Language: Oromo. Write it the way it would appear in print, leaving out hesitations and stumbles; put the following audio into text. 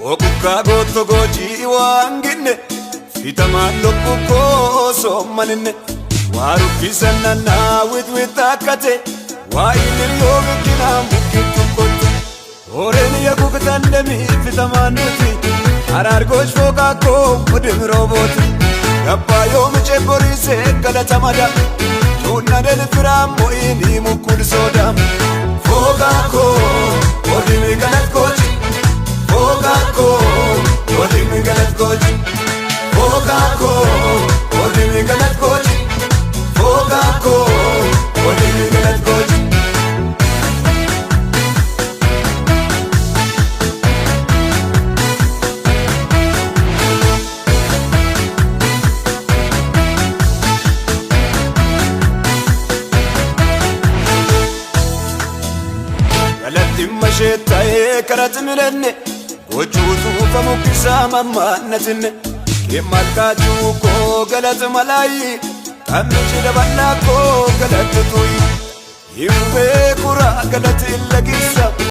Fokuka goto goji wanginne Fitaman loppuko sommaninne Waru kisanna na witwitakate Wainir yogikina mukittum kotte Oreni yagugtande mi fitaman nuti Arar gosh fokako mudim roboti Gabba yomiche borise galatamada Tuna del firam moini mukul sodam Fokako odimi galat kochi Fokako odimi galat kochi Fokako odimi galat kochi Fokako odimi galat kochi Mashetae karatimilenne Gochuutu famukisa mamanatinne Kemalkaachuu koo galata malaayi Kammichida bannaa koo galata tuyi Himbee kuraa galata illagisa